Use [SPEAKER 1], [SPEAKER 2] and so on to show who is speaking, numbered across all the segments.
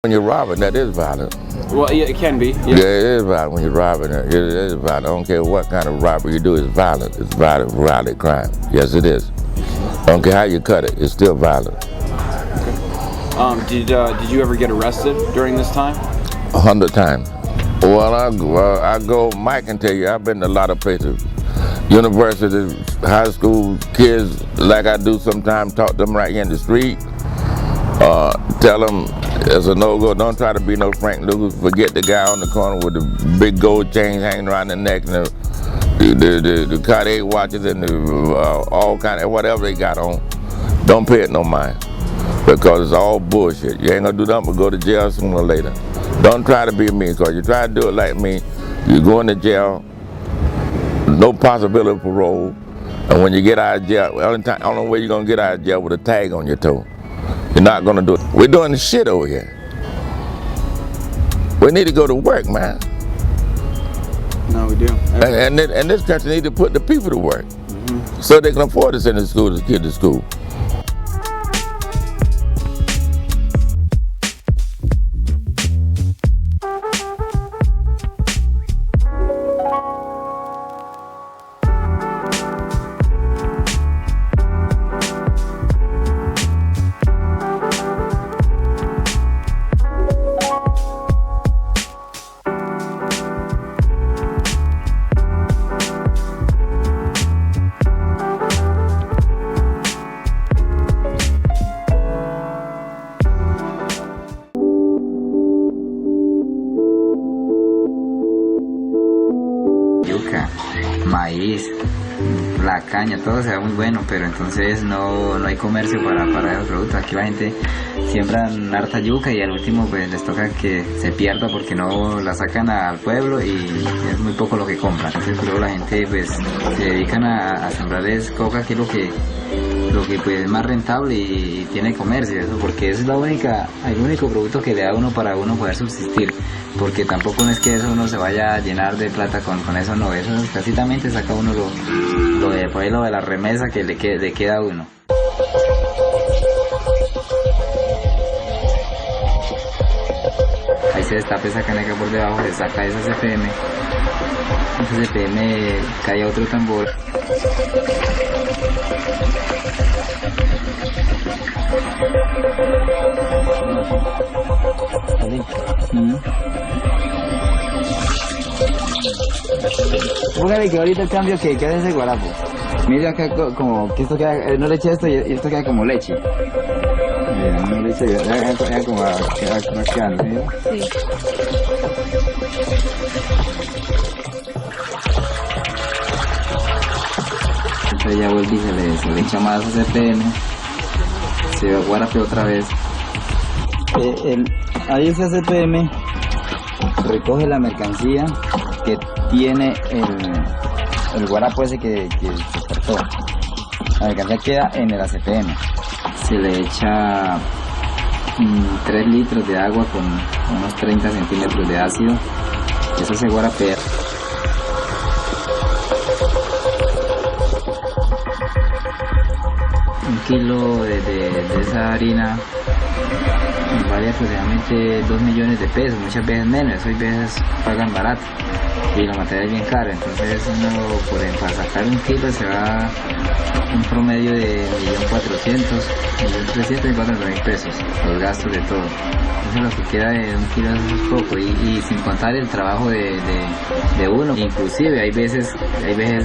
[SPEAKER 1] When you're robbing, that is violent.
[SPEAKER 2] Well, yeah, it can be.
[SPEAKER 1] Yeah, it is violent when you're robbing. It is violent. I don't care what kind of robbery you do, it's violent. It's violent crime. Yes, it is. I don't care how you cut it, it's still violent.
[SPEAKER 2] Did you ever get arrested during this time?
[SPEAKER 1] 100 times. Well, I go, Mike can tell you, I've been to a lot of places. Universities, high school, kids, like I do sometimes, talk to them right here in the street. Tell them it's a no-go, don't try to be no Frank Lucas. Forget the guy on the corner with the big gold chains hanging around the neck and the Korey watches and all kind of whatever they got on. Don't pay it no mind, because it's all bullshit. You ain't gonna do nothing but go to jail sooner or later. Don't try to be me, because you try to do it like me, you go into jail, no possibility of parole, and when you get out of jail, the only way you're gonna get out of jail with a tag on your toe. You're not gonna do it. We're doing the shit over here. We need to go to work, man.
[SPEAKER 2] No, we do.
[SPEAKER 1] And this country need to put the people to work, so they can afford to send the kids to school.
[SPEAKER 3] Maíz, la caña, todo se ve muy bueno, pero entonces no hay comercio para esos productos. Aquí la gente siembran harta yuca y al último pues les toca que se pierda porque no la sacan al pueblo y es muy poco lo que compran. Entonces luego la gente pues se dedican a sembrar coca, que es lo que pues es más rentable y tiene comercio, eso, porque es el único producto que le da a uno para uno poder subsistir, porque tampoco no es que eso uno se vaya a llenar de plata con eso, no, eso escasitamente saca uno lo de la remesa que le queda a uno. Ahí se destapa esa caneca por debajo, se saca esa CPM, ese CPM cae a otro tambor. Póngale que ahorita el cambio que hace ese guarapo. Mira acá como que esto queda, no le eché esto y esto queda como leche. No le eché, ya como quedando, ¿sí? Sí. Entonces ya vuelve y se le echa más a CPM, se guarape otra vez. Ahí ese CPM recoge la mercancía que tiene el guarapo ese que se cortó. La mercancía queda en el ACPM. Se le echa 3 litros de agua con unos 30 centímetros de ácido. Eso se guarapea. Un kilo de esa harina vale aproximadamente 2 millones de pesos, muchas veces menos, hoy veces pagan barato y la materia es bien cara, entonces uno para sacar un kilo se va un promedio de 1.400.000, 1.300.000 y 400.000 pesos, los gastos de todo. Entonces lo que queda de un kilo es poco y sin contar el trabajo de uno. Inclusive hay veces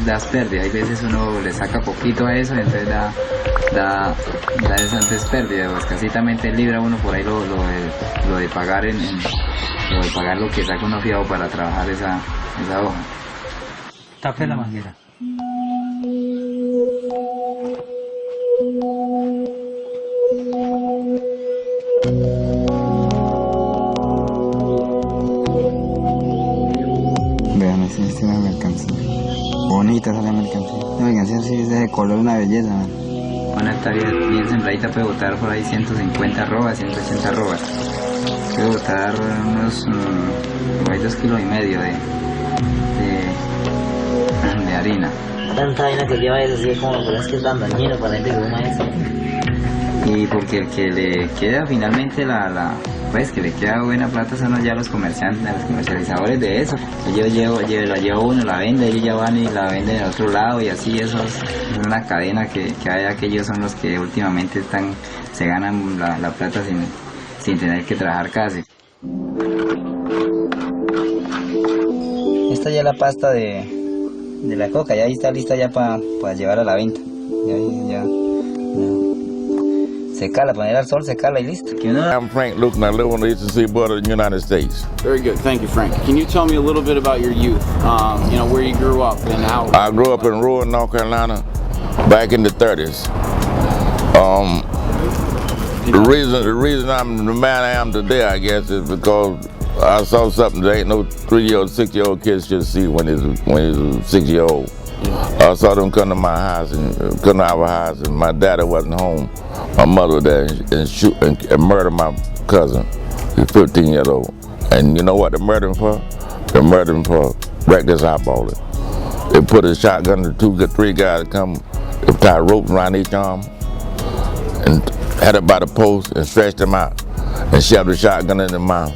[SPEAKER 3] das pérdida, hay veces uno le saca poquito a eso, entonces da esas pérdidas, escasitamente libra uno por ahí lo de pagar lo de pagar lo que saca uno fiado para trabajar esa hoja.
[SPEAKER 4] Tape la manguera.
[SPEAKER 3] Vean, esta es la mercancía. Bonita esa la mercancía. La mercancía así es de color, una belleza, man. Una hectárea bien sembradita puede botar por ahí 150 arrobas, 180 arrobas. Puede botar unos 2,5 kilos de harina.
[SPEAKER 5] Tanta vaina que lleva eso, así como lo que es tan dañino para la gente que fuma eso.
[SPEAKER 3] Y porque el que le queda finalmente pues que le queda buena plata son ya los comerciantes, los comercializadores de eso. La lleva uno, la vende, ellos ya van y la venden en otro lado y así eso es una cadena que hay, que ellos son los que últimamente se ganan la plata sin tener que trabajar casi. Esta ya es la pasta de la coca, ya está lista ya para llevar a la venta. Ya. Se cala, poner al sol, se cala y listo.
[SPEAKER 1] I'm Frank Luke and I live on the eastern seaboard of the United States.
[SPEAKER 2] Very good. Thank you, Frank. Can you tell me a little bit about your youth? Where you grew up and how...
[SPEAKER 1] I grew up in Rowe, North Carolina, back in the 30s. The reason I'm the man I am today, I guess, is because I saw something that ain't no 3-year-old, 6-year-old kids should see when he's 6-year-old. I saw them come to my house come to our house, and my daddy wasn't home. My mother was there and shoot and murder my cousin. He's 15 years old. And you know what they murdered him for? They murdered him for reckless eyeballing. They put a shotgun to 3 guys to come, they tied ropes around each arm and had it by the post and stretched them out and shoved the shotgun in their mouth.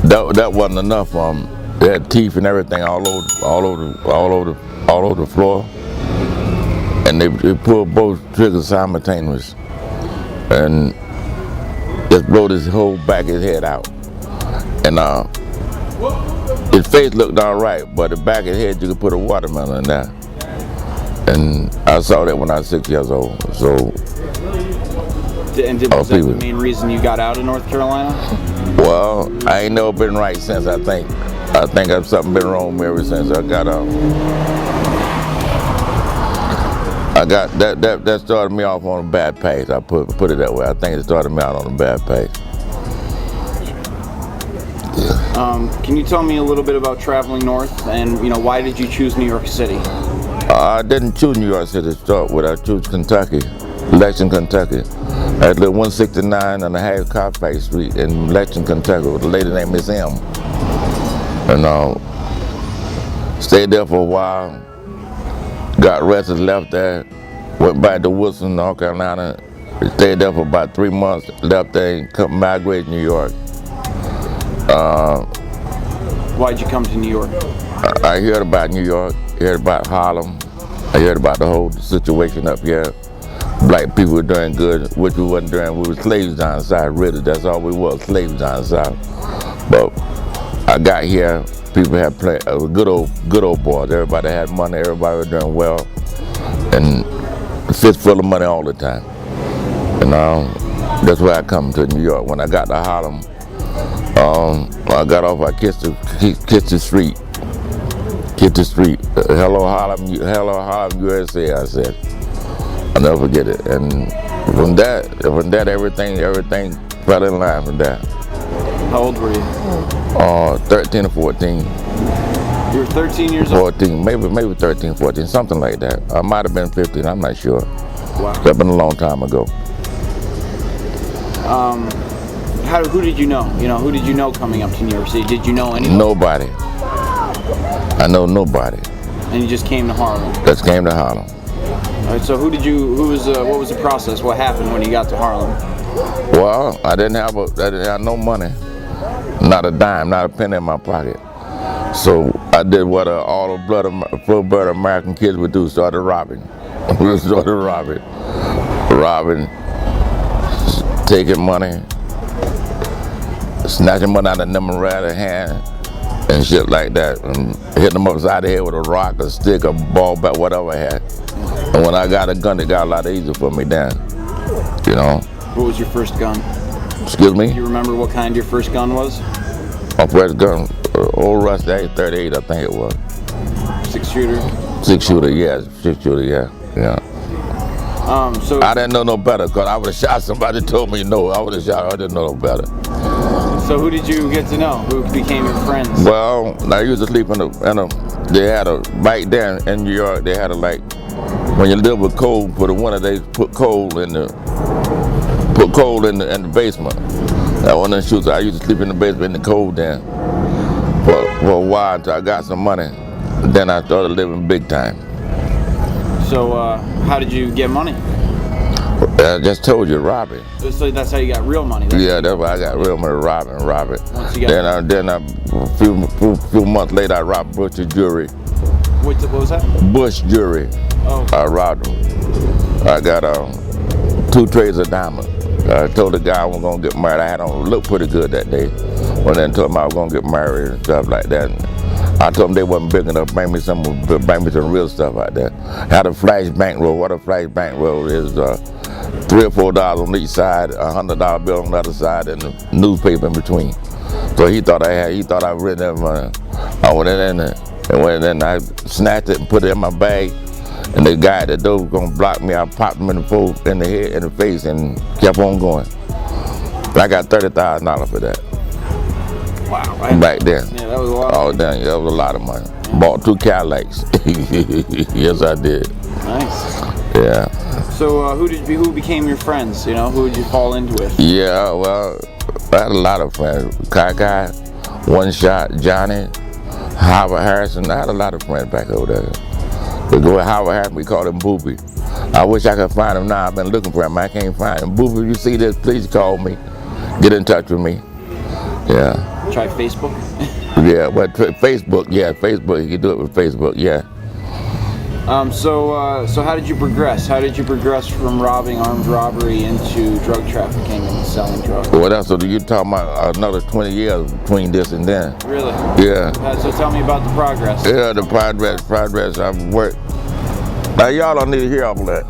[SPEAKER 1] That wasn't enough for them. They had teeth and everything all over the floor, and they pulled both triggers simultaneously and just blowed his whole back of his head out. And his face looked all right, but the back of his head you could put a watermelon in there. And I saw that when I was 6 years old. So.
[SPEAKER 2] And was that the main reason you got out of North Carolina?
[SPEAKER 1] Well, I ain't never been right since. I think something been wrong with me ever since I got out. That started me off on a bad path. I put it that way. I think it started me out on a bad path.
[SPEAKER 2] Can you tell me a little bit about traveling north and why did you choose New York City?
[SPEAKER 1] I didn't choose New York City to start with. I chose Kentucky, Lexington, Kentucky. I lived 169 and a half Carfax Street in Lexington, Kentucky with a lady named Miss M. And stayed there for a while. Got arrested, left there, went back to Wilson, North Carolina. Stayed there for about 3 months, left there and migrated to New York.
[SPEAKER 2] Why'd you come to New York?
[SPEAKER 1] I heard about New York, heard about Harlem. I heard about the whole situation up here. Black people were doing good, which we wasn't doing. We were slaves down south, really. That's all we were, slaves down south. But I got here, people had plenty, good old boys. Everybody had money, everybody was doing well, and a fist full of money all the time. And that's why I come to New York. When I got to Harlem, I got off, I kissed the street. Kissed the street. Hello Harlem, USA, I said. I'll never forget it. And from that, everything fell in line from that.
[SPEAKER 2] How old were you?
[SPEAKER 1] 13 or 14.
[SPEAKER 2] You were 13 years old?
[SPEAKER 1] 14, maybe 13, 14, something like that. I might have been 15, I'm not sure.
[SPEAKER 2] Wow.
[SPEAKER 1] That's been a long time ago.
[SPEAKER 2] Who did you know? Who did you know coming up to New York City? Did you know anyone?
[SPEAKER 1] Nobody. I know nobody.
[SPEAKER 2] And you just came to Harlem?
[SPEAKER 1] Just came to Harlem.
[SPEAKER 2] All right, so what was the process? What happened when you got to Harlem?
[SPEAKER 1] Well, I didn't have no money, not a dime, not a penny in my pocket. So I did what all the full-blood American kids would do, started robbing. We started robbing, taking money, snatching money out of them right of hand and shit like that, and hitting them upside the head with a rock, a stick, a ball bat, whatever I had. And when I got a gun, it got a lot easier for me then,
[SPEAKER 2] What was your first gun?
[SPEAKER 1] Excuse me?
[SPEAKER 2] Do you remember what kind your first gun was?
[SPEAKER 1] My first gun, old Rusty 38, I think it was.
[SPEAKER 2] 6-shooter?
[SPEAKER 1] 6-shooter, yeah. 6-shooter, yeah.
[SPEAKER 2] So
[SPEAKER 1] I didn't know no better, because I would have shot somebody that told me no. I would have shot, I didn't know no better.
[SPEAKER 2] So who did you get to know? Who became your friends?
[SPEAKER 1] Well, I used to sleep they had back then in New York, they had when you live with coal for the winter, they put coal in the basement. That one of the shooters, I used to sleep in the basement in the cold then for a while until I got some money. Then I started living big time.
[SPEAKER 2] So how did you get money?
[SPEAKER 1] I just told you, robbing.
[SPEAKER 2] So that's how you got real money.
[SPEAKER 1] Yeah, that's why I got real money, robbing.
[SPEAKER 2] Once you got
[SPEAKER 1] Then a few months later, I robbed Bush Jewelry.
[SPEAKER 2] what was that?
[SPEAKER 1] Bush Jewelry.
[SPEAKER 2] Oh.
[SPEAKER 1] I robbed them. I got 2 trays of diamonds. I told the guy I was gonna get married. I had on look pretty good that day. When I told him I was gonna get married and stuff like that. I told them they wasn't big enough. Bring me some real stuff out there. Had a flash bankroll. What a flash bankroll is. $3 or $4 on each side, $100 bill on the other side, and a newspaper in between. So he thought I read them. I went in there and went in. I snatched it and put it in my bag. And the guy at the door was gonna block me. I popped him in the head, in the face, and kept on going. I got $30,000 for that.
[SPEAKER 2] Wow.
[SPEAKER 1] Back then.
[SPEAKER 2] Yeah, that was a lot.
[SPEAKER 1] Oh, damn, that was a lot of money. Bought 2 Cadillacs. Yes, I did.
[SPEAKER 2] Nice.
[SPEAKER 1] Yeah.
[SPEAKER 2] So who became your friends? You know, who did you fall in with?
[SPEAKER 1] Yeah, well, I had a lot of friends. Kai, One Shot, Johnny, Howard Harrison. I had a lot of friends back over there. We go with Howard Harrison, we call him Booby. I wish I could find him now. I've been looking for him. I can't find him. Booby, if you see this, please call me. Get in touch with me. Yeah.
[SPEAKER 2] Try Facebook.
[SPEAKER 1] Yeah, but Facebook, yeah, Facebook. You can do it with Facebook, yeah.
[SPEAKER 2] So how did you progress? How did you progress from robbing, armed robbery, into drug trafficking and selling drugs?
[SPEAKER 1] Well, that's what you're talking about. Another 20 years between this and then.
[SPEAKER 2] Really?
[SPEAKER 1] Yeah.
[SPEAKER 2] So tell me about the progress.
[SPEAKER 1] Yeah, the progress. I've worked. Now y'all don't need to hear all of that.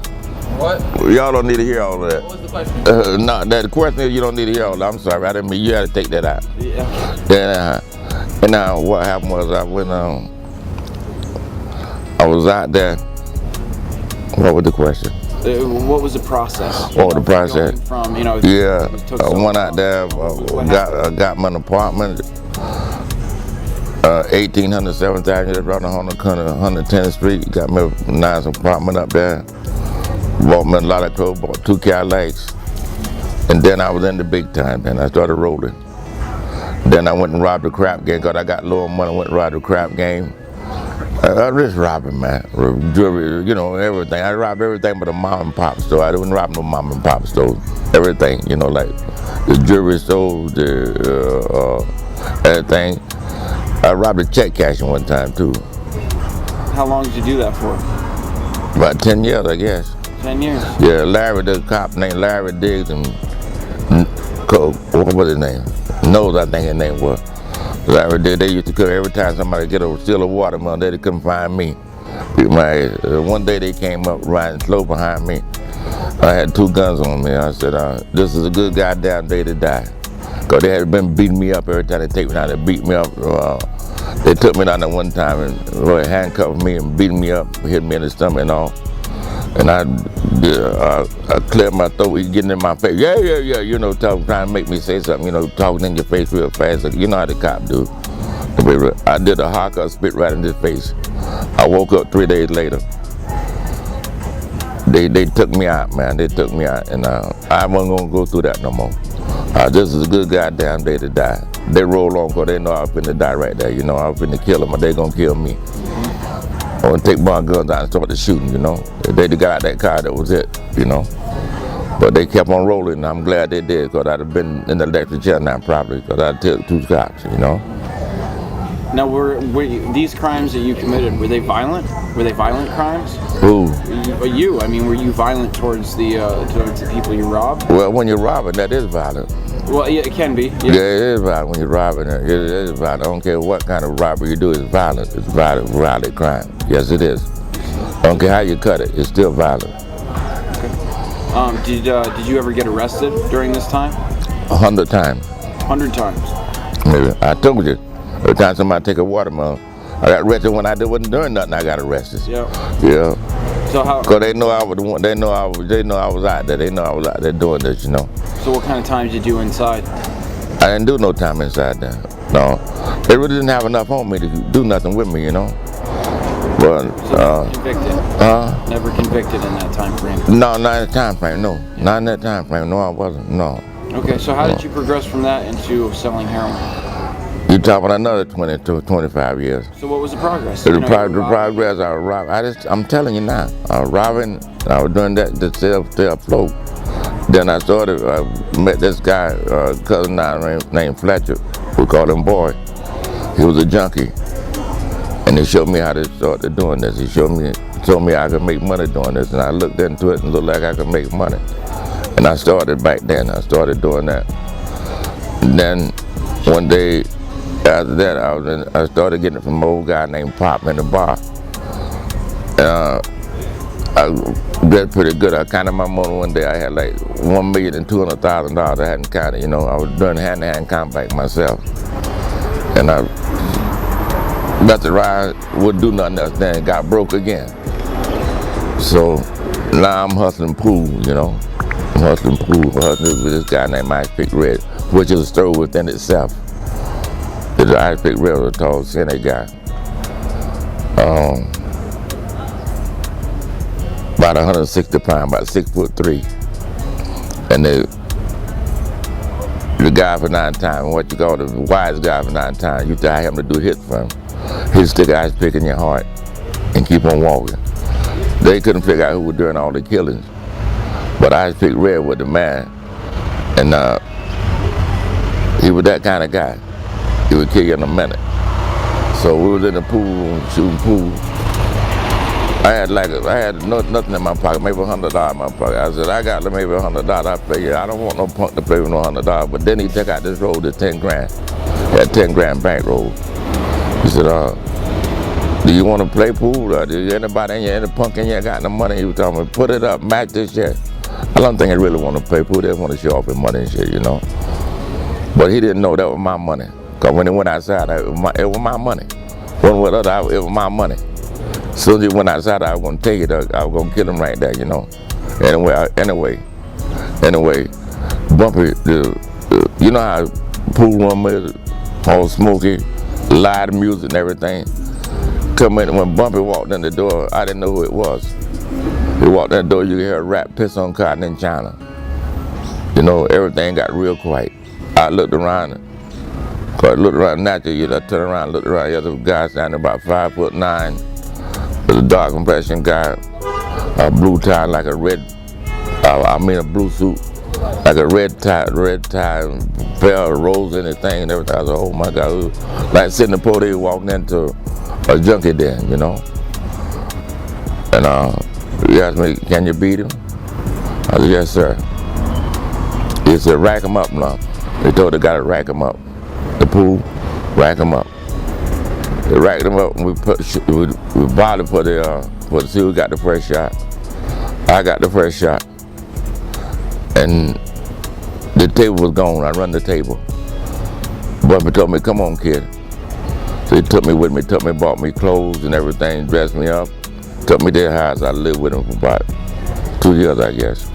[SPEAKER 5] What?
[SPEAKER 1] Y'all don't need to hear all of that.
[SPEAKER 5] What was the question?
[SPEAKER 1] No, the question is you don't need to hear all of that. I'm sorry, I didn't mean you had to take that out.
[SPEAKER 2] Yeah.
[SPEAKER 1] Then, and now what happened was I went I was out there. What was the question?
[SPEAKER 2] What was the process?
[SPEAKER 1] Oh, the process.
[SPEAKER 2] Going from, you know,
[SPEAKER 1] Yeah,
[SPEAKER 2] it took
[SPEAKER 1] I
[SPEAKER 2] so
[SPEAKER 1] went
[SPEAKER 2] long.
[SPEAKER 1] out there, got my apartment, 1800 7th Avenue, around the 110th Street. Got me a nice apartment up there. Bought me a lot of clothes, bought 2 Cadillacs. And then I was in the big time, and I started rolling. Then I went and robbed the crap game, because I got low money, went and robbed the crap game. I just robbing, man. Jewelry, you know, everything. I robbed everything but a mom and pop store. I didn't rob no mom and pop store. Everything, you know, like the jewelry store, everything. I robbed a check cashing one time too.
[SPEAKER 2] How long did you do that for?
[SPEAKER 1] About 10 years, I guess.
[SPEAKER 2] 10 years.
[SPEAKER 1] Yeah, Larry, the cop named Larry Diggs, and what was his name? Nose, I think his name was. Larry Diggs, they used to come every time somebody steal a watermelon, they couldn't find me. One day they came up riding slow behind me. I had 2 guns on me. I said, this is a good goddamn day to die. Because they had been beating me up every time they take me down. They beat me up. They took me down there one time and handcuffed me and beat me up, hit me in the stomach and all. And I cleared my throat, he getting in my face. Yeah, you know, trying to make me say something, you know, talking in your face real fast. You know how the cop do. I did a hawk up, spit right in his face. I woke up 3 days later. They took me out, man. They took me out, and I wasn't gonna go through that no more. This is a good goddamn day to die. They roll on because they know I was finna die right there. You know, I was finna kill them, but they gonna kill me. I want to take my guns out and start the shooting, you know. If they got out that car, that was it, you know. But they kept on rolling, and I'm glad they did, because I'd have been in the electric chair now, probably, because I took 2 cops, you know.
[SPEAKER 2] Now, were these crimes that you committed, were they violent? Were they violent crimes?
[SPEAKER 1] Who?
[SPEAKER 2] You, I mean, were you violent towards the people you robbed?
[SPEAKER 1] Well, when you're robbing, that is violent.
[SPEAKER 2] Well, yeah, it can be.
[SPEAKER 1] Yeah, it is violent when you're robbing. It is violent. I don't care what kind of robbery you do, it's violent. It's violent crime. Yes, it is. I don't care how you cut it, it's still violent.
[SPEAKER 2] Okay. Did you ever get arrested during this time?
[SPEAKER 1] 100 times.
[SPEAKER 2] 100 times.
[SPEAKER 1] Maybe. I told you. Every time somebody take a watermelon, I got arrested when I wasn't doing nothing. I got arrested.
[SPEAKER 2] Yeah.
[SPEAKER 1] Yeah.
[SPEAKER 2] So how?
[SPEAKER 1] Cause they know I was the one. They know I was out there. They know I was out there doing this. You know.
[SPEAKER 2] So what kind of time did you do inside?
[SPEAKER 1] I didn't do no time inside there. No. They really didn't have enough on me to do nothing with me. You know. But
[SPEAKER 2] So convicted? Never convicted in that time frame?
[SPEAKER 1] No, not in that time frame. No, not in that time frame. No, I wasn't. No.
[SPEAKER 2] Okay. So how did you progress from that into selling heroin?
[SPEAKER 1] You talking another 20 to 25 years.
[SPEAKER 2] So what was the progress?
[SPEAKER 1] The progress I was robbing. I'm telling you now. I was robbing. I was doing that to stay afloat. Then I met this guy, cousin named Fletcher. We called him Bori. He was a junkie. And he showed me how to start doing this. He told me I could make money doing this, and I looked into it and looked like I could make money. And I started back then. I started doing that. And then one day after that, I started getting it from an old guy named Pop in the bar. I did pretty good. I counted my money one day. I had like $1,200,000 I hadn't counted. You know, I was doing hand-to-hand combat myself, and I got the ride, wouldn't do nothing else. Then got broke again. So now I'm hustling pool. You know, I'm hustling pool, hustling with this guy named Ice Pick Red, which is a story within itself. The Ice Pick Red was a tall, skinny guy. About 160 pounds, about 6'3". And the guy for 9 times, what you call the wise guy for 9 times, you tell him to do hits for him. He'd stick an ice pick in your heart and keep on walking. They couldn't figure out who was doing all the killings, but Ice Pick Red was the man. And he was that kind of guy. He would kill you in a minute. So we was in the pool, shooting pool. I had nothing in my pocket, maybe $100 in my pocket. I said, I got maybe $100, I pay you. I don't want no punk to pay with no $100. But then he took out this roll to 10 grand. He had 10 grand bankroll. He said, do you want to play pool? Or do anybody in here, any punk in here got no money? He was telling me, put it up, match this shit. I don't think he really want to play pool. They want to show off his money and shit, you know. But he didn't know that was my money. Because when he went outside, it was my money. One with the other, it was my money. As soon as he went outside, I was going to take it. I was going to kill him right there, you know. Anyway, Bumpy, you know how pool room is, all smoky, loud music and everything. Come in, when Bumpy walked in the door, I didn't know who it was. He walked in the door, you could hear a rap piss on cotton in China. You know, everything got real quiet. I looked around, naturally, I turned around, looked around, the other guy standing about 5'9", with a dark complexion guy, a blue tie like a red, a blue suit, like a red tie, pair of rolls in his thing and everything. I said, oh my God, like sitting in the podium walking into a junkie den, you know. And he asked me, can you beat him? I said, yes, sir. He said, rack him up now. They told the guy to rack him up. The pool, rack him up. They racked him up and we bottled for the see who got the first shot. I got the first shot. And the table was gone. I run the table. Bumpy told me, come on, kid. So he took me with me, bought me clothes and everything, dressed me up, took me to their house. I lived with him for about 2 years, I guess.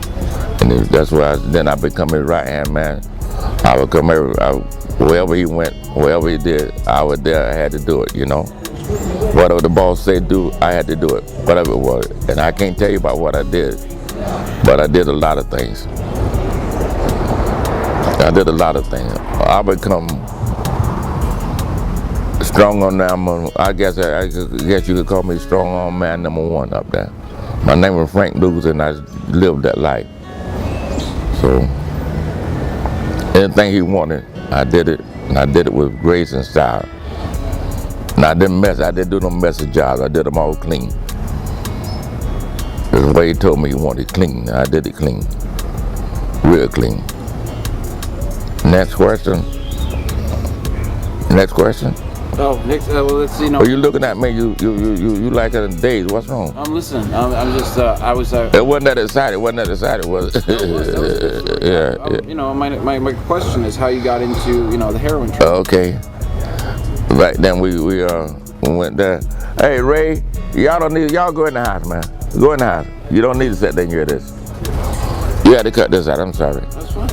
[SPEAKER 1] And that's why then I become his right-hand man. I would come wherever he went, wherever he did, I was there. I had to do it, you know. Whatever the boss said do, I had to do it, whatever it was. And I can't tell you about what I did, but I did a lot of things. I become strong on them. I guess you could call me strong arm man #1 up there. My name was Frank Blues, and I lived that life. So anything he wanted, I did it, and I did it with grace and style. And I didn't do no messy jobs. I did them all clean. That's the way he told me he wanted clean. I did it clean, real clean. Next question.
[SPEAKER 2] Oh, next. Well, let's see. No.
[SPEAKER 1] Are you looking at me? You like it in days? What's wrong?
[SPEAKER 2] I'm listening. I'm just. I was.
[SPEAKER 1] It wasn't that excited. Was it?
[SPEAKER 2] That was
[SPEAKER 1] Yeah.
[SPEAKER 2] You know, my question is how you got into the heroin trade.
[SPEAKER 1] Okay. Right then we went there. Hey Ray, y'all go in the house, man. Go in the house. You don't need to sit there and hear this. You had to cut this out. I'm sorry.
[SPEAKER 2] That's fine.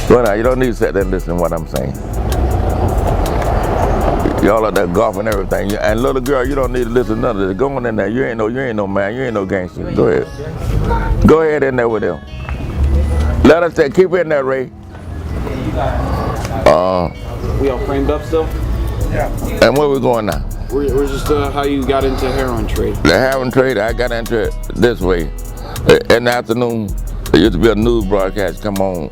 [SPEAKER 1] Go in there. You don't need to sit there and listen to what I'm saying. Y'all are there golfing and everything. And little girl, you don't need to listen to none of this. Go on in there. You ain't no man. You ain't no gangster. Go ahead. Go ahead in there with them. Let us say, keep in there, Ray.
[SPEAKER 2] We all framed up still?
[SPEAKER 1] Yeah. And where we going now?
[SPEAKER 2] We're just how you got into heroin trade.
[SPEAKER 1] The heroin trade, I got into it this way. In the afternoon, There used to be a news broadcast come on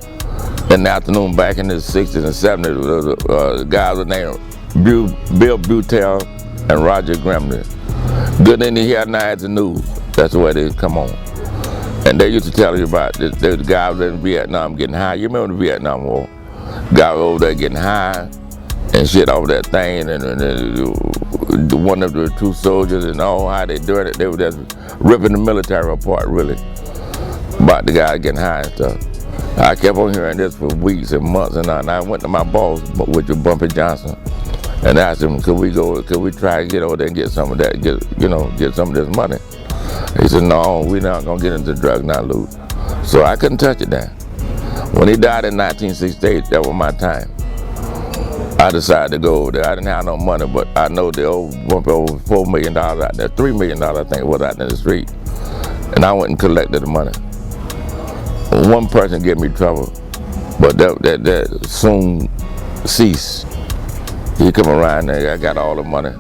[SPEAKER 1] in the afternoon back in the 60s and 70s. Guys were named Bill Butel and Roger Grimley. Good in the here now at the news. That's the way they come on. And they used to tell you about the guys in Vietnam getting high. You remember the Vietnam War? Guy over there getting high and shit over that thing, and one of the two soldiers and all how they doing it. They were just ripping the military apart, really, about the guy getting high and stuff. I kept on hearing this for weeks and months, and I went to my boss, which was Bumpy Johnson, and asked him, could we try to get over there and get some of that, get some of this money? He said, no, we're not gonna get into drugs now, Luke. So I couldn't touch it then. When he died in 1968, that was my time. I decided to go over there. I didn't have no money, but I know the old Bumpy over $4 million out there, $3 million I think was out in the street. And I went and collected the money. One person gave me trouble, but that soon ceased. He come around there, I got all the money.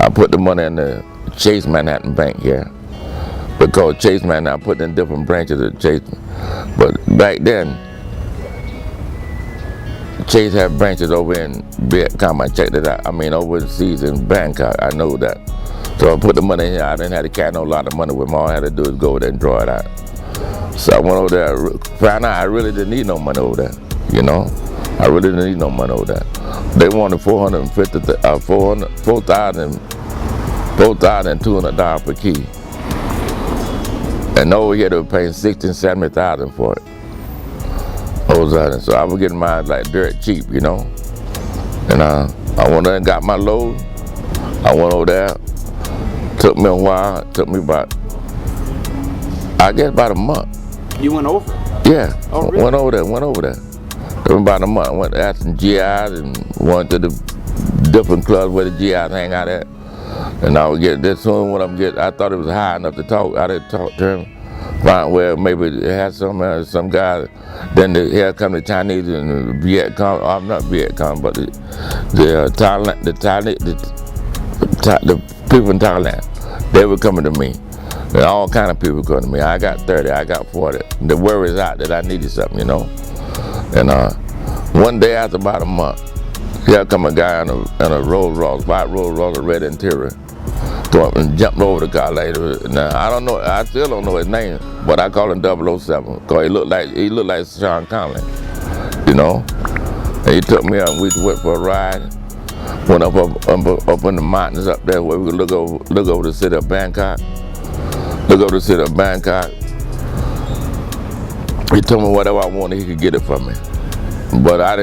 [SPEAKER 1] I put the money in the Chase Manhattan Bank here. Because Chase Manhattan, I put in different branches of Chase. But back then, Chase had branches over in Vietnam. I checked it out. I mean, overseas in Bangkok, I know that. So I put the money in here. I didn't have to carry no lot of money with me. All I had to do is go over there and draw it out. So I went over there, found out I really didn't need no money over there, you know? I really didn't need no money over there. They wanted $4,200 per key. And over here they were paying $60,000 and $70,000 for it. So I was getting mine like dirt cheap, you know? And I went there and got my load. I went over there. Took me a while. Took me about a month.
[SPEAKER 2] You went over?
[SPEAKER 1] Yeah.
[SPEAKER 2] Oh, really?
[SPEAKER 1] Went over there. It was about a month. I went to ask some GIs and went to the different clubs where the GIs hang out at. And I would get this soon when I thought it was high enough to talk. I didn't talk to him. Find where maybe it had some guy. Then here come the Chinese and the Viet Cong. Oh, not Viet Cong, but the people in Thailand. They were coming to me. And all kind of people coming to me. I got 30, I got 40. The word is out that I needed something, you know. And one day after about a month, here come a guy in a Rolls Royce, white Rolls Royce, red interior. Go up and jumped over the car later. Now I still don't know his name, but I call him 007 because he looked like Sean Connery, you know. And he took me up. We went for a ride. Went up in the mountains up there where we could look over the city of Bangkok. Look over the city of Bangkok. He told me whatever I wanted, he could get it for me. But I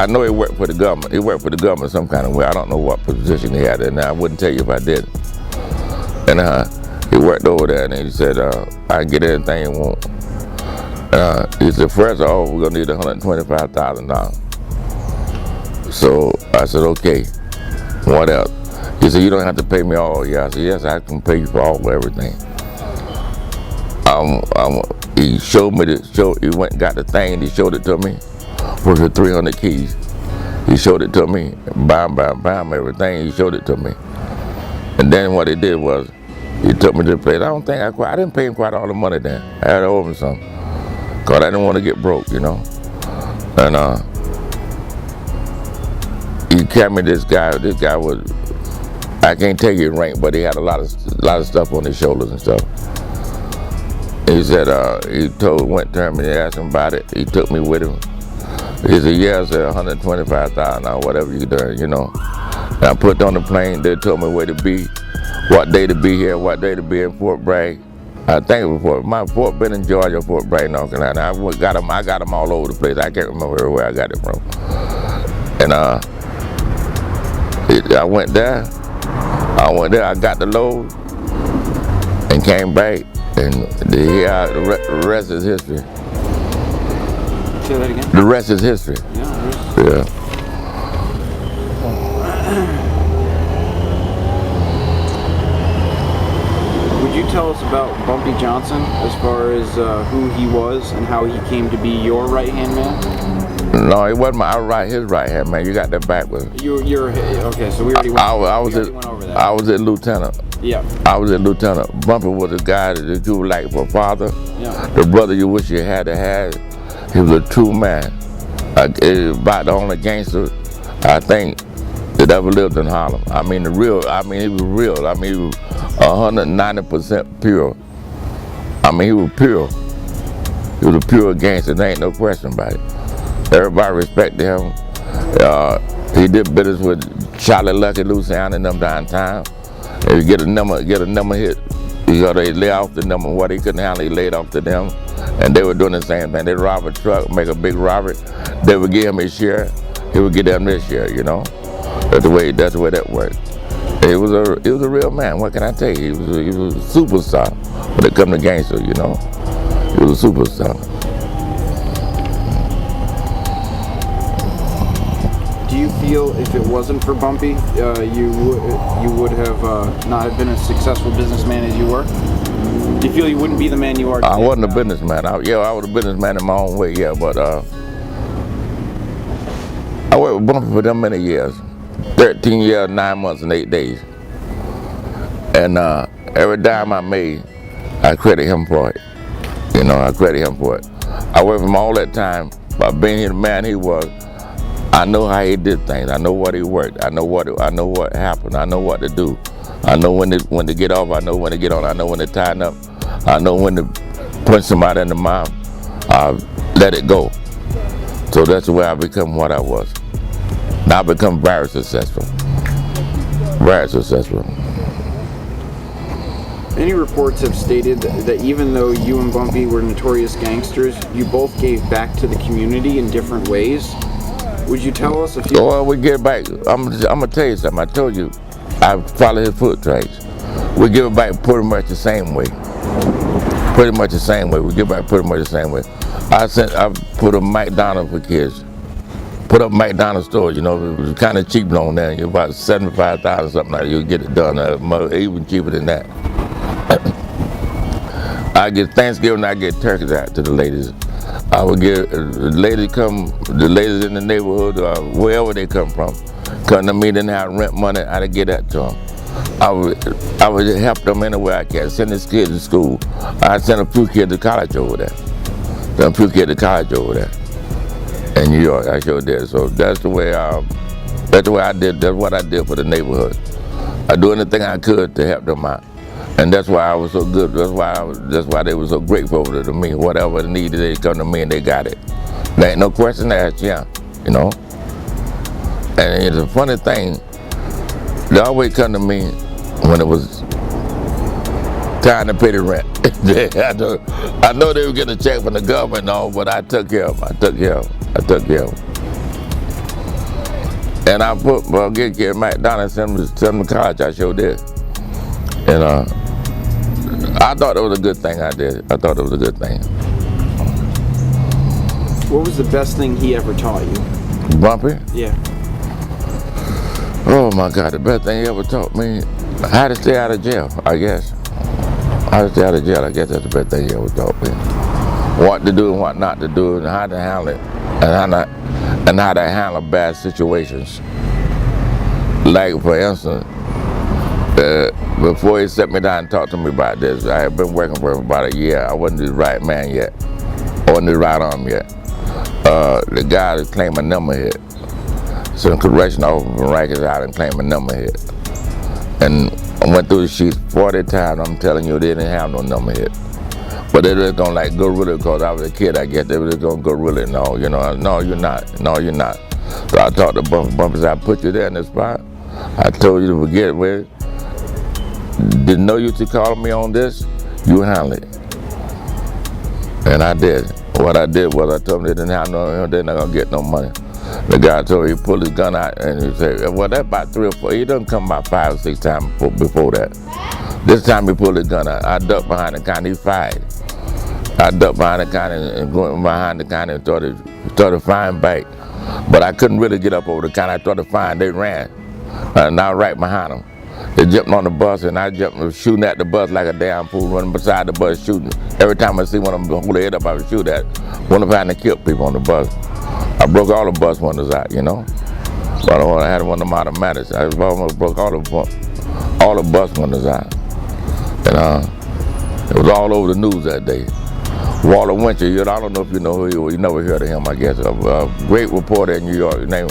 [SPEAKER 1] know he worked for the government. He worked for the government some kind of way. I don't know what position he had in there. I wouldn't tell you if I did. And he worked over there and he said, I can get anything you want. He said, first of all, we're gonna need $125,000. So I said, okay, what else? He said, you don't have to pay me all. Yeah, I said, yes, I can pay you for everything. He showed me he went and got the thing, he showed it to me, with the 300 keys. He showed it to me, bam, everything, he showed it to me. And then what he did was, he took me to the place. I didn't pay him quite all the money then. I had to owe him some, because I didn't want to get broke, you know. And he carried me this guy was, I can't tell you his rank, but he had a lot of stuff on his shoulders and stuff. He said, went to him and he asked him about it. He took me with him. He said, yeah, I said $125,000 or whatever you doing, you know. And I put on the plane, they told me where to be, what day to be here, what day to be in Fort Bragg. I think it was Fort Bend in Georgia, Fort Bragg, North Carolina. I got them all over the place. I can't remember where I got it from. And I went there, I got the load and came back. And the rest is history.
[SPEAKER 2] Say that again?
[SPEAKER 1] The rest is history. Yeah.
[SPEAKER 2] Would you tell us about Bumpy Johnson as far as who he was and how he came to be your right-hand man?
[SPEAKER 1] No, it wasn't his right hand, man. You got that backwards.
[SPEAKER 2] You're okay. So we already went. Went over that.
[SPEAKER 1] I was a lieutenant.
[SPEAKER 2] Yeah.
[SPEAKER 1] I was a lieutenant. Bumpy was a guy that you were like for a father.
[SPEAKER 2] Yeah.
[SPEAKER 1] The brother you wish you had to have. He was a true man. About the only gangster I think that ever lived in Harlem. I mean he was real. I mean he was 190% pure. I mean he was pure. He was a pure gangster. There ain't no question about it. Everybody respected him. He did business with Charlie Lucky, Luciano and them downtown. If you get a number hit, they lay off the number. What he couldn't handle, he laid off to them. And they were doing the same thing. They'd rob a truck, make a big robbery. They would give him his share. He would give them his share, you know. That's the way that worked. He was a real man. What can I tell you? He was a superstar when it come to gangster, you know. He was a superstar.
[SPEAKER 2] Do you feel if it wasn't for Bumpy, you would have not have been as successful businessman as you were? Do you feel you wouldn't be the man you are today?
[SPEAKER 1] I wasn't a businessman. I was a businessman in my own way, yeah, but I worked with Bumpy for them many years. 13 years, 9 months, and 8 days. And every dime I made, I credit him for it. You know, I credit him for it. I worked with him all that time. By being the man he was, I know how he did things. I know what he worked. I know what happened. I know what to do. I know when to get off. I know when to get on. I know when to tighten up. I know when to punch somebody in the mouth. Let it go. So that's the way I become what I was. Now I become very successful. Very successful.
[SPEAKER 2] Many reports have stated that even though you and Bumpy were notorious gangsters, you both gave back to the community in different ways. Would you tell us a few?
[SPEAKER 1] Well, we get back. I'm gonna tell you something. I told you, I follow his foot tracks. We give it back pretty much the same way. Pretty much the same way. We give back pretty much the same way. I put a McDonald's for kids. Put up McDonald's stores. You know, it was kind of cheap on there. You're about $75,000 something like that. You'll get it done. Even cheaper than that. I get Thanksgiving. I get turkeys out to the ladies. I would get the ladies in the neighborhood, wherever they come from, come to me, didn't have rent money, I'd get that to them. I would help them anywhere I can. Send the kids to school. I sent a few kids to college over there. Sent a few kids to college over there in New York. I sure did. So that's the way I did. That's what I did for the neighborhood. I do anything I could to help them out. And that's why I was so good. That's why they were so grateful to me. Whatever they needed, they come to me and they got it. There ain't no question asked, yeah, you know. And it's a funny thing. They always come to me when it was time to pay the rent. I know they were getting a check from the government and all, but I took care of them. I took care of them. And get kids McDonald's, send them to college. I sure did. And I thought it was a good thing I did. I thought it was a good thing.
[SPEAKER 2] What was the best thing he ever taught you?
[SPEAKER 1] Bumpy?
[SPEAKER 2] Yeah.
[SPEAKER 1] Oh my God, the best thing he ever taught me, how to stay out of jail, I guess. How to stay out of jail, I guess that's the best thing he ever taught me. What to do and what not to do and how to handle it and how to handle bad situations. Like for instance, before he set me down and talked to me about this, I had been working for him about a year. I wasn't the right man yet. I wasn't the right arm yet. The guy that claimed a number hit. Some correction officer from Rikers out and claimed a number hit. And I went through the sheets 40 times. I'm telling you, they didn't have no number hit. But they just gonna like gorilla because I was a kid, I guess. They were just gonna gorilla. No, you know, no, you're not. No, you're not. So I talked to Bumpy, I put you there in the spot. I told you to forget with it. Didn't know you to call me on this, you handle it. And I did. What I did was I told them they didn't have no, they're not gonna get no money. The guy told me he pulled his gun out and he said, well, that's about 3 or 4. He doesn't come about 5 or 6 times before that. This time he pulled his gun out. I ducked behind the counter, he fired. I ducked behind the counter and going behind the counter and started firing back. But I couldn't really get up over the counter. I started firing, they ran. And I was right behind them. They jumped on the bus and I jumped shooting at the bus like a damn fool, running beside the bus shooting. Every time I see one of them hold their head up, I would shoot at. One of them trying to kill people on the bus. I broke all the bus windows out, you know. But I had one of them automatics. I almost broke all the bus windows out. And it was all over the news that day. Walter Winter, I don't know if you know who he was. You never heard of him, I guess. A great reporter in New York. His name,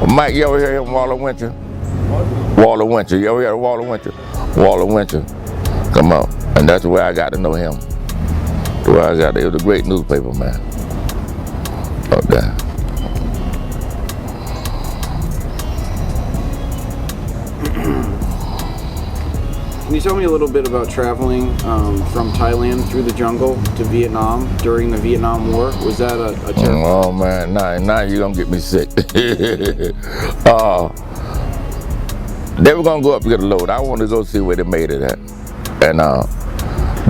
[SPEAKER 1] Mike, you ever hear him, Walter Winter? Walter Winter. You ever heard of Walter Winter? Walter Winter. Come on. And that's the way I got to know him. The way I got it. It was a great newspaper, man. Up there.
[SPEAKER 2] Can you tell me a little bit about traveling from Thailand through the jungle to Vietnam during the Vietnam War? Was that a terrible?
[SPEAKER 1] Oh man, now you're gonna get me sick. They were gonna go up to get a load. I wanted to go see where they made it at. And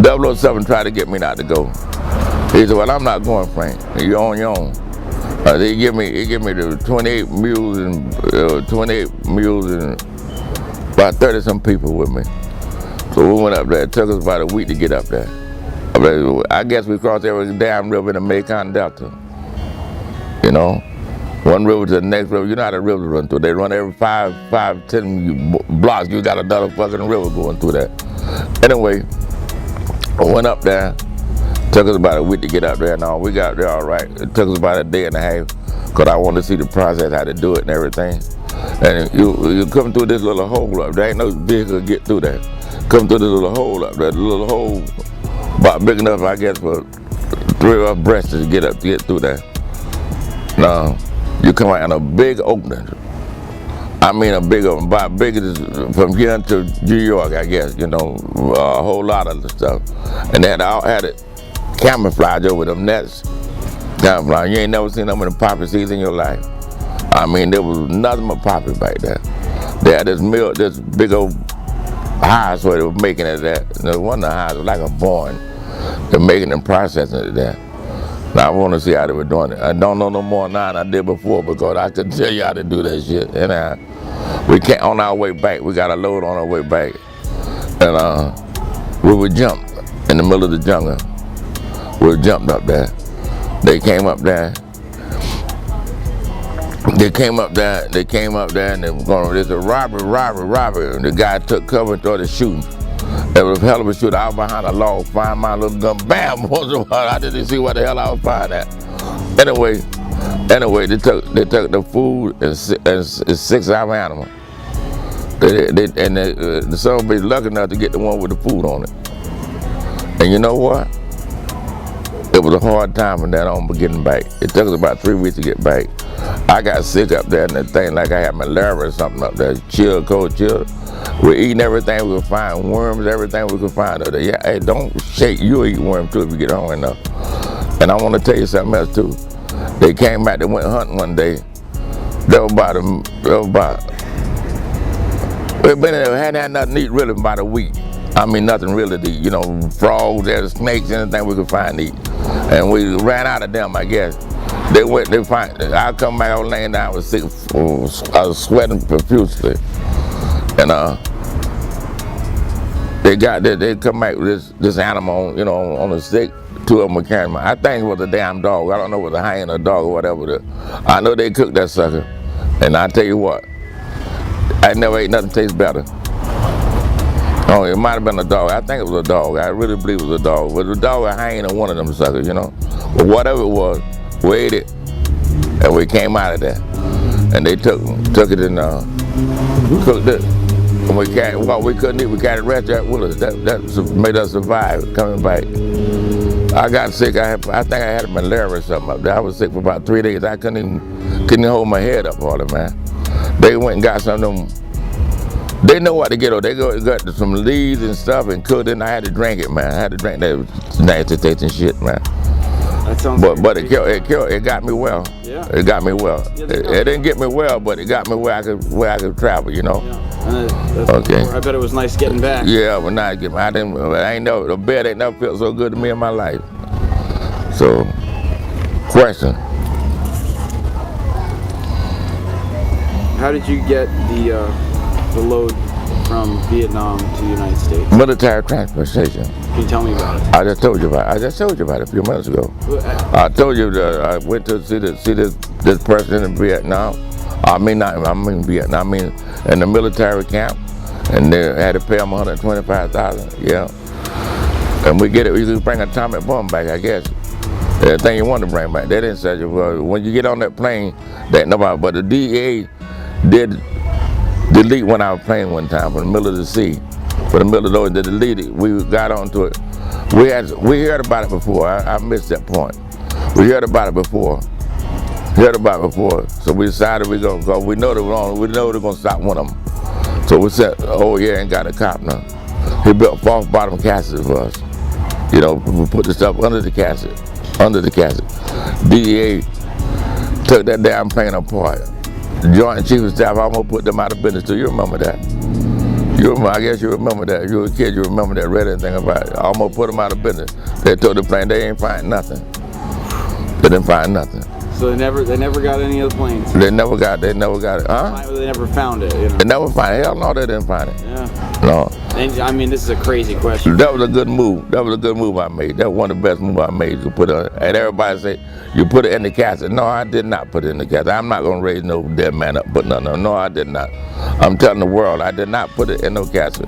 [SPEAKER 1] 007 tried to get me not to go. He said, well, I'm not going, Frank. You're on your own. He give me the 28 mules and about 30 some people with me. So we went up there. It took us about a week to get up there. I guess we crossed every damn river in the Mekong Delta. You know, one river to the next river. You know how the rivers run through. They run every 10 blocks. You got another fucking river going through that. Anyway, I went up there. Took us about a week to get up there. No, we got there all right. It took us about a day and a half because I wanted to see the process, how to do it and everything. And you come through this little hole up. There ain't no vehicle to get through that. Come through this little hole up there. The little hole about big enough, I guess, for 3 of us breasts to get through there. Now, you come out in a big opening. I mean a big opening, about big as from here to New York, I guess, you know, a whole lot of the stuff. And they had it camouflage over them nets. Camouflage. You ain't never seen them in the poppy seeds in your life. I mean, there was nothing but poppy back there. They had this big old hives where they were making it at. There was one of the hives was like a barn. They're making and processing it there. Now I want to see how they were doing it. I don't know no more now than I did before because I couldn't tell you how to do that shit. And we can't, on our way back, we got a load on our way back. And we would jump in the middle of the jungle. We jumped up there. They came up there. They came up there and they were going, there's a robbery. And the guy took cover and started shooting. It was a hell of a shooter. I was behind a log, find my little gun, bam, once in a while. I didn't see what the hell I was firing at. Anyway, they took the food and 6 other animals. The son of a bitch lucky enough to get the one with the food on it. And you know what? It was a hard time from that on getting back. It took us about 3 weeks to get back. I got sick up there and the thing like I had malaria or something up there. Cold chill. We're eating everything we could find, worms, everything we could find up there. Yeah, hey, don't shake, you'll eat worms too if you get hungry enough. And I want to tell you something else too. They came back, they went hunting one day. They hadn't had nothing to eat really about a week. I mean, nothing really to eat, you know, frogs, there's snakes, anything we could find to eat. And we ran out of them, I guess. I come back, I was laying down, I was sick, I was sweating profusely. And they come back with this animal, you know, on a stick. 2 of them were carrying. I think it was a damn dog. I don't know if it was a hyena or a dog or whatever. I know they cooked that sucker. And I tell you what, I never ate nothing taste better. Oh, it might have been a dog. I think it was a dog. I really believe it was a dog. But the dog, a hyena, one of them suckers, you know. But whatever it was, we ate it, and we came out of there. And they took it and cooked it. And we couldn't eat. We carried the rest of that with us. That made us survive coming back. I got sick. I think I had malaria or something up there. I was sick for about 3 days. I couldn't hold my head up all it, man. They went and got some of them. They know what to get. They got some leaves and stuff and cooked it, and I had to drink it, man. I had to drink that nasty tasting shit, man.
[SPEAKER 2] That sounds
[SPEAKER 1] but it got me well.
[SPEAKER 2] Yeah.
[SPEAKER 1] It got me well.
[SPEAKER 2] Yeah,
[SPEAKER 1] it didn't get me well, but it got me where I could travel, you know.
[SPEAKER 2] Yeah.
[SPEAKER 1] Okay.
[SPEAKER 2] I bet it was nice getting back.
[SPEAKER 1] Yeah, but nice getting back. The bed ain't never felt so good to me in my life. So, question.
[SPEAKER 2] How did you get the load from Vietnam to the United States?
[SPEAKER 1] Military transportation.
[SPEAKER 2] Can you tell me about it?
[SPEAKER 1] I just told you about it a few minutes ago. I told you that I went to see this this person in Vietnam. I mean Vietnam. I mean in the military camp, and they had to pay them $125,000. Yeah, and we get it. We just bring an atomic bomb back, I guess. Everything you want to bring back. They didn't say when you get on that plane, that nobody. But the DEA did delete one of our plane one time from the middle of the sea, from the middle of the ocean. They deleted. We got onto it. We heard about it before. I missed that point. We heard about it before. So we decided we gonna go. We know they're wrong. We know they're gonna stop one of them. So we said, oh yeah, ain't got a cop now. He built false bottom cassets for us. You know, we put the stuff under the cassette. DEA took that damn plane apart. The Joint Chief of Staff almost put them out of business too. You remember that? I guess you remember that. If you were a kid, you remember that. Read anything about it. Almost put them out of business. They took the plane. They ain't find nothing. They didn't find nothing.
[SPEAKER 2] So they never got any of the planes.
[SPEAKER 1] They never got it. Huh?
[SPEAKER 2] They never found it. You know?
[SPEAKER 1] They never find it. Hell no, they didn't find it.
[SPEAKER 2] Yeah.
[SPEAKER 1] No.
[SPEAKER 2] And I mean, this is a crazy question.
[SPEAKER 1] That was a good move. That was a good move I made. That was one of the best moves I made. To put it, and everybody say, you put it in the cassette. No, I did not put it in the cassette. I'm not going to raise no dead man up. But no, I did not. I'm telling the world, I did not put it in no cassette.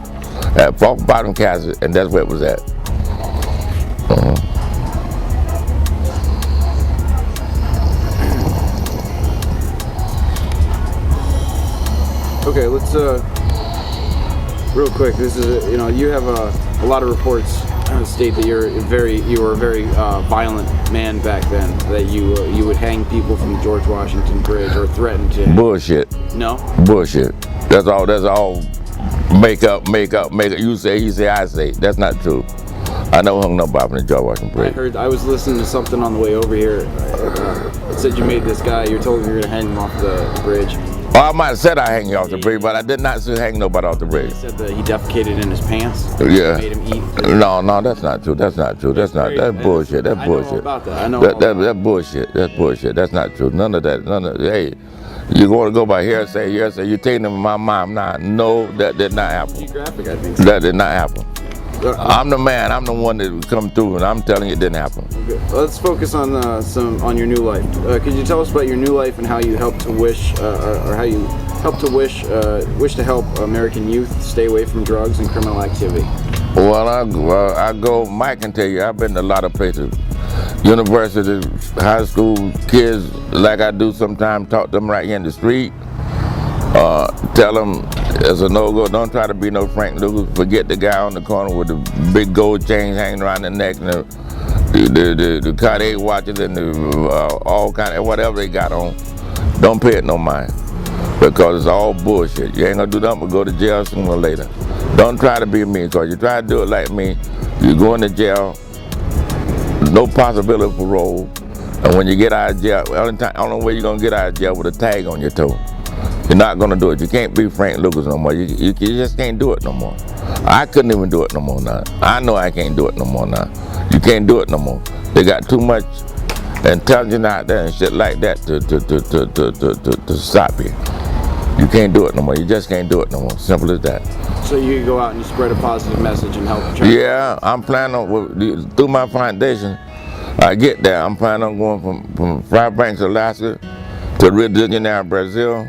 [SPEAKER 1] At false bottom cassette, and that's where it was at.
[SPEAKER 2] Okay, let's real quick. This is you have a lot of reports state that you were a very violent man back then. That you would hang people from the George Washington Bridge or threaten to.
[SPEAKER 1] Bullshit.
[SPEAKER 2] No.
[SPEAKER 1] Bullshit. That's all. Make up. You say, he say, I say. That's not true. I never hung nobody from the George Washington Bridge.
[SPEAKER 2] I was listening to something on the way over here. It said you made this guy. You told him you were gonna hang him off the bridge.
[SPEAKER 1] Well, I might have said I hang you off the bridge, but I did not say hang nobody off the bridge.
[SPEAKER 2] He said that he defecated in his pants.
[SPEAKER 1] Yeah.
[SPEAKER 2] Made him eat.
[SPEAKER 1] No, that's not true. That's bullshit. That's bullshit.
[SPEAKER 2] I know about that.
[SPEAKER 1] That's bullshit. That's bullshit. That's not true. None of that. Hey, you going to go by hearsay. You taking them my mom. Nah, no, that did not happen.
[SPEAKER 2] Geographic, I think.
[SPEAKER 1] That did not happen. I'm the man. I'm the one that would come through, and I'm telling you it didn't happen.
[SPEAKER 2] Okay. Let's focus on on your new life. Could you tell us about your new life and how you help to wish to help American youth stay away from drugs and criminal activity?
[SPEAKER 1] Well, I go. Mike can tell you. I've been to a lot of places, universities, high school kids, like I do sometimes. Talk to them right here in the street. Tell them it's a no-go. Don't try to be no Frank Lucas. Forget the guy on the corner with the big gold chains hanging around the neck and the Korey watches and all kind of whatever they got on. Don't pay it no mind, because it's all bullshit. You ain't gonna do nothing but go to jail sooner or later. Don't try to be me, because you try to do it like me, you go into jail, no possibility of parole, and when you get out of jail, only way you're gonna get out of jail with a tag on your toe. You're not gonna do it. You can't be Frank Lucas no more. You just can't do it no more. I couldn't even do it no more now. I know I can't do it no more now. You can't do it no more. They got too much intelligence out there and shit like that to stop you. You can't do it no more. You just can't do it no more. Simple as that.
[SPEAKER 2] So you go out and you spread a positive message and help.
[SPEAKER 1] Yeah, I'm planning on, through my foundation, I get there. I'm planning on going from Fairbanks, Alaska to Rio de Janeiro, Brazil.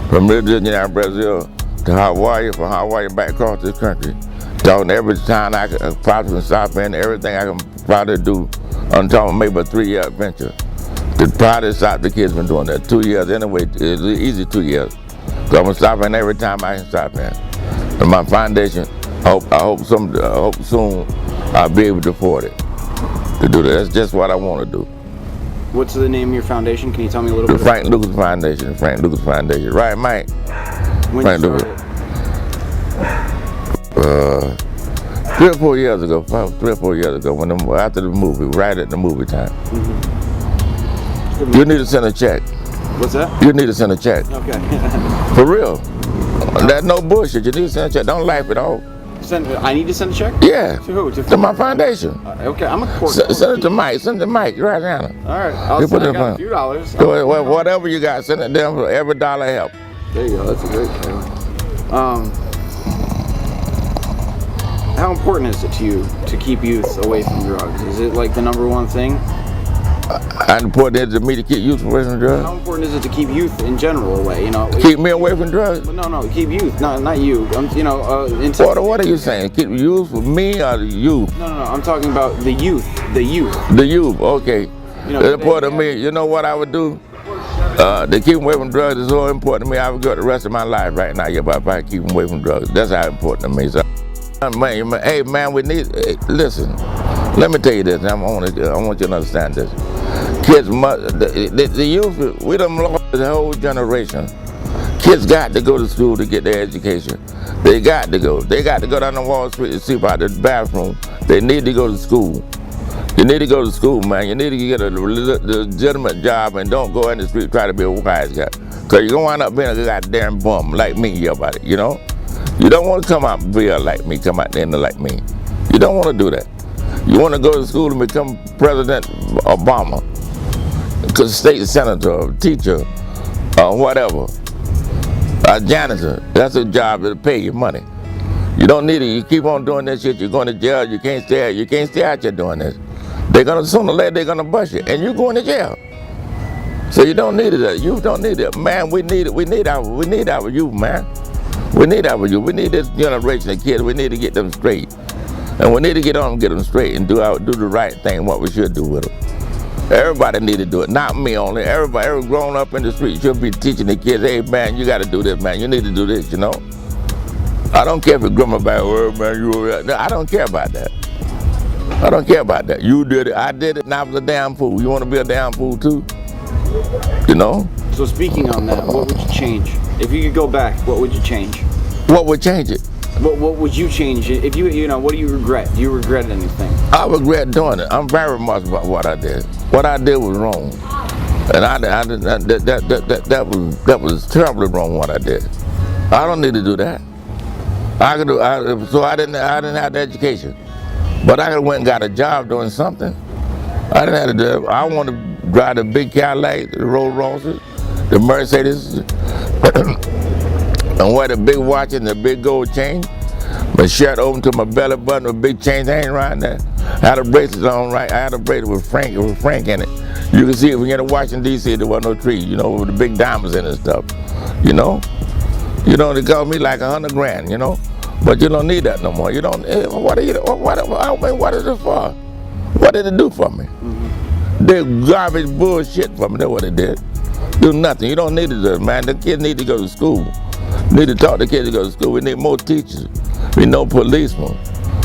[SPEAKER 1] From Rio de Janeiro, Brazil to Hawaii, from Hawaii back across this country. Talking every time I can possibly stop in, everything I can probably do. I'm talking maybe a 3-year adventure. To probably stop the kids from doing that. 2 years anyway, it's easy 2 years. So I'm gonna stop in every time I can stop in. And my foundation, I hope soon I'll be able to afford it to do that. That's just what I want to do.
[SPEAKER 2] What's the name of your foundation? Can you tell me a little bit?
[SPEAKER 1] The Frank Lucas Foundation. Frank Lucas Foundation. Right, Mike?
[SPEAKER 2] When
[SPEAKER 1] Frank
[SPEAKER 2] you
[SPEAKER 1] Lucas.
[SPEAKER 2] started?
[SPEAKER 1] 3 or 4 years ago. 3 or 4 years ago, after the movie, right at the movie time.
[SPEAKER 2] Mm-hmm.
[SPEAKER 1] You need to send a check.
[SPEAKER 2] What's that?
[SPEAKER 1] You need to send a check.
[SPEAKER 2] Okay.
[SPEAKER 1] For real. That's no bullshit. You need to send a check. Don't laugh it off.
[SPEAKER 2] I need to send a check?
[SPEAKER 1] Yeah.
[SPEAKER 2] To who?
[SPEAKER 1] To my foundation.
[SPEAKER 2] Okay, I'm a court.
[SPEAKER 1] Send it to Mike. Send it to Mike right now.
[SPEAKER 2] All right. I got a few dollars.
[SPEAKER 1] Whatever you got, send it down for every dollar help.
[SPEAKER 2] There you go. That's a great thing. How important is it to you to keep youth away from drugs? Is it like the #1 thing?
[SPEAKER 1] How important is it to me to keep youth away from drugs?
[SPEAKER 2] How important is it to keep youth in general away? You know,
[SPEAKER 1] Keep me away from drugs?
[SPEAKER 2] No, keep youth, not you. You know,
[SPEAKER 1] What are you saying? Keep youth with me or the youth?
[SPEAKER 2] No, I'm talking about the youth. The youth.
[SPEAKER 1] The youth, okay.
[SPEAKER 2] You know,
[SPEAKER 1] It's important to me. You know what I would do? To keep them away from drugs is so important to me. I would go the rest of my life right now if I keep them away from drugs. That's how important to me. So, man, hey, man, we need. Hey, listen, let me tell you this. I want you to understand this. Kids, the youth, we done lost the whole generation. Kids got to go to school to get their education. They got to go. They got to go down to Wall Street and see about the bathroom. They need to go to school. You need to go to school, man. You need to get a legitimate job and don't go in the street try to be a wise guy. Because you're going to wind up being a goddamn bum like me about it, you know? You don't want to come out and be like me, come out there and like me. You don't want to do that. You want to go to school and become President Obama, state senator, teacher, whatever. A janitor. That's a job that'll pay you money. You don't need it. You keep on doing this shit, you're going to jail. You can't stay out here doing this. They're gonna sooner or later they're gonna bust you, and you're going to jail. So you don't need it. You don't need it, man. We need it. We need our youth, man. We need our youth. We need this generation of kids. We need to get them straight, and we need to get on and get them straight and do the right thing. What we should do with them. Everybody need to do it, not me only. Everybody, every grown up in the street should be teaching the kids. Hey, man, you got to do this, man. You need to do this. You know. I don't care if it's grandma about word, man. I don't care about that. I don't care about that. You did it, I did it, and I was a damn fool. You want to be a damn fool too? You know?
[SPEAKER 2] So speaking on that, what would you change? If you could go back, what would you change?
[SPEAKER 1] What would change it?
[SPEAKER 2] What would you change? If you know, what do you regret? Do you regret anything?
[SPEAKER 1] I regret doing it. I'm very much about what I did. What I did was wrong. And that was terribly wrong what I did. I don't need to do that. So I didn't have the education. But I could have went and got a job doing something. I didn't have to do it. I want to drive the big Cadillac, the Rolls Royces, the Mercedes, and wear the big watch and the big gold chain. My shirt open to my belly button with big chains hanging around there. I had a bracelet on right. I had a bracelet with Frank in it. You can see it when you're in Washington, D.C., there wasn't no tree, you know, with the big diamonds in it and stuff, you know? You know, they call me like $100 grand, you know? But you don't need that no more. You don't. What is it for? What did it do for me? Mm-hmm. They garbage bullshit for me. That's what it did. Do nothing. You don't need it, man. The kids need to go to school. Need to talk to kids to go to school. We need more teachers. We need no policemen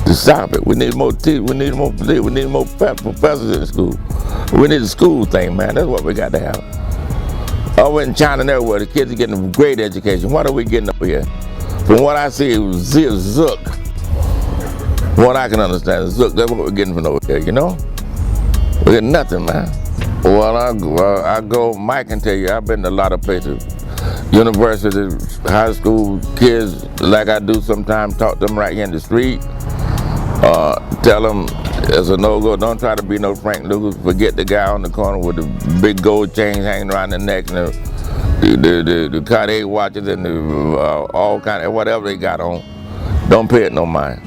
[SPEAKER 1] to stop it. We need more teachers. We need more police. We need more professors in school. We need a school thing, man. That's what we got to have. Over in China and everywhere, the kids are getting a great education. What are we getting over here? From what I see, it was Zook. From what I can understand, Zook, that's what we're getting from over here, you know? We get nothing, man. Well, I go, Mike can tell you, I've been to a lot of places. University, high school, kids, like I do sometimes, talk to them right here in the street. Tell them it's a no-go, don't try to be no Frank Lucas. Forget the guy on the corner with the big gold chains hanging around the neck and the Korey watches and all kind of whatever they got on. Don't pay it no mind,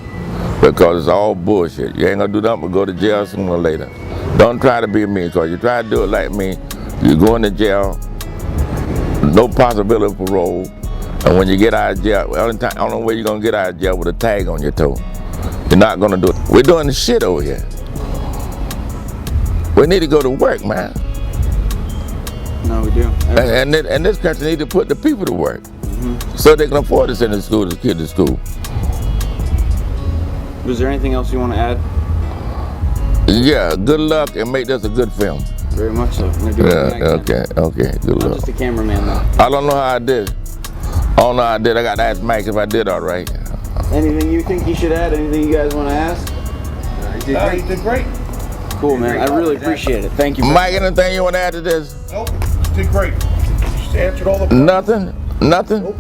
[SPEAKER 1] because it's all bullshit. You ain't gonna do nothing but go to jail sooner or later. Don't try to be me, because you try to do it like me, you go into jail, no possibility of parole, and when you get out of jail, the only way you're gonna get out of jail with a tag on your toe. You're not gonna do it. We're doing the shit over here. We need to go to work, man.
[SPEAKER 2] No, we do.
[SPEAKER 1] And this country need to put the people to work, so they can afford to send the kids to school.
[SPEAKER 2] Was there anything else you want to add?
[SPEAKER 1] Yeah, good luck and make this a good film.
[SPEAKER 2] Very much so.
[SPEAKER 1] Okay, good luck.
[SPEAKER 2] I'm just a cameraman though.
[SPEAKER 1] I don't know how I did. I don't know how I did. I got to ask Mike if I did all right.
[SPEAKER 2] Anything you think you should add? Anything you guys want to ask?
[SPEAKER 5] You did great.
[SPEAKER 2] Cool, man. I really appreciate it. Thank you.
[SPEAKER 1] Mike, anything you want to add to this?
[SPEAKER 5] Nope, you did great. Just answered all the
[SPEAKER 1] Nothing?
[SPEAKER 5] Nope.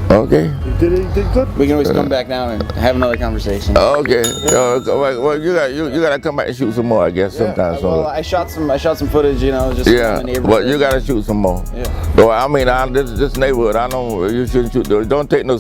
[SPEAKER 1] Okay.
[SPEAKER 5] You did good.
[SPEAKER 2] We can always come back now and have another conversation.
[SPEAKER 1] Okay. Well, you got to come back and shoot some more, I guess, sometime soon.
[SPEAKER 2] Well, I shot some footage, you know, just
[SPEAKER 1] yeah,
[SPEAKER 2] in the neighborhood.
[SPEAKER 1] But you got to shoot some more.
[SPEAKER 2] Yeah.
[SPEAKER 1] Well, I mean, this neighborhood, I know you shouldn't shoot. Don't take no.